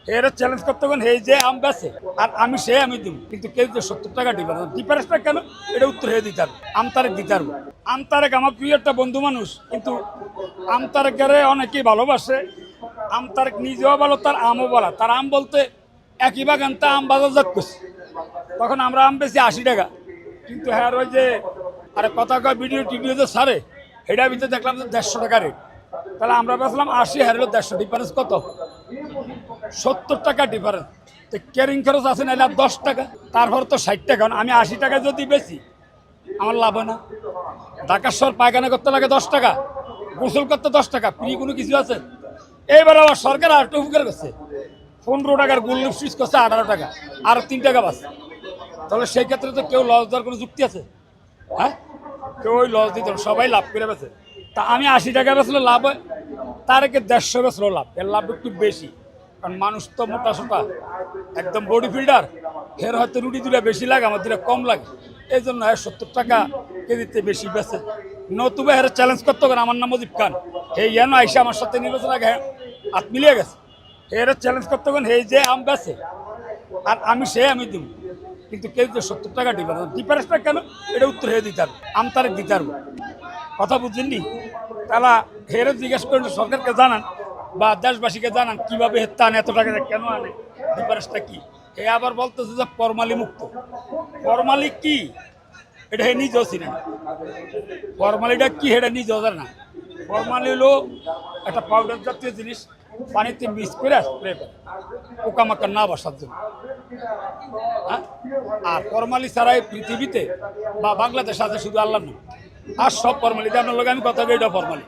এর চ্যালেঞ্জ করতে গেলে এই যে আম বেছে আর আমি দিব, কিন্তু কেজিতে 70 টাকা ডিফারেন্সটা কেন, এটা উত্তর হয়ে দিতে হবে। আমতারেক দিতে পারবো। আমতারেক আমার প্রিয় একটা বন্ধু মানুষ, কিন্তু আমতারেকের অনেকেই ভালোবাসে। আমতারেক নিজেও ভালো, তার আমও বলা। তার আম বলতে একই বাগান তা আম বাজারজাত করছে, তখন আমরা আম বেশি 80 টাকা, কিন্তু হ্যাঁ ওই যে আরে কথা কয় ভিডিও টিডিও যে সারে, এটার ভিতরে দেখলাম যে 150 টাকা রেট। তাহলে আমরা বেছিলাম 80, হারলো 150, ডিফারেন্স কত? 70 টাকা ডিফারেন্স। তো ক্যারিং খরচ আছে না 10 টাকা, তারপর তো 60 টাকা। আমি 80 টাকা যদি বেশি আমার লাভ হয় না। ঢাকা শহর পায়খানা করতে লাগে 10 টাকা, গোসল করতে 10 টাকা, ফ্রি কোনো কিছু আছে? এইবার আবার সরকার আর একটু উপকার করছে, 15 টাকার গোল্ড সুইচ করছে 18 টাকা, আরো 3 টাকা বাস। তাহলে সেই ক্ষেত্রে তো কেউ লস দেওয়ার কোনো যুক্তি আছে? হ্যাঁ, কেউ ওই লস দিত, সবাই লাভ করে বেছে। তা আমি 80 টাকা বেচলে লাভ হয়, তার একে 150 বেচলো লাভ। এর লাভ একটু বেশি, কারণ মানুষ তো মোটা সোটা একদম বডি ফিল্ডার, এর হয়তো রুটি দুটা বেশি লাগে, আমার দুটা কম লাগে। এই জন্য 70 টাকা কেজিতে বেশি বেছে। নতুবা এর চ্যালেঞ্জ করতে পারে, আমার নাম মজিব খান, এই যেন আইসা আমার সাথে নির্বাচন আগে হাত মিলিয়ে গেছে। এর চ্যালেঞ্জ করতে পারেন এই যে আম বেছে আর আমি দিব, কিন্তু কেজিতে 70 টাকা ডিফারেন্সটা কেন, এটা উত্তর হয়ে দিতে হবে। আমতারেক দিতে পারবো। কথা বুঝছেননি? তারা হেরে জিজ্ঞেস করেন, সরকারকে জানান বা দেশবাসীকে জানান কিভাবে হেত্তা আনে, এত টাকা কেন আনে, ডিফারেন্সটা কি। হে আবার বলতেছে যে ফরমালি মুক্ত। ফরমালি কি এটা হে নিজেও ছিলেন না। ফরমালিটা কি এটা নিজেও জানে না। ফরমালি হলো একটা পাউডার জাতীয় জিনিস, পানিতে মিক্স করে স্প্রে করে পোকামাকড় না বসার জন্য। হ্যাঁ, আর ফরমালি ছাড়াই পৃথিবীতে বা বাংলাদেশ আছে শুধু আল্লাহ নয়, আর সব ফরমালি। আপনার লোক আমি কথা বলি, এটা ফরমালি।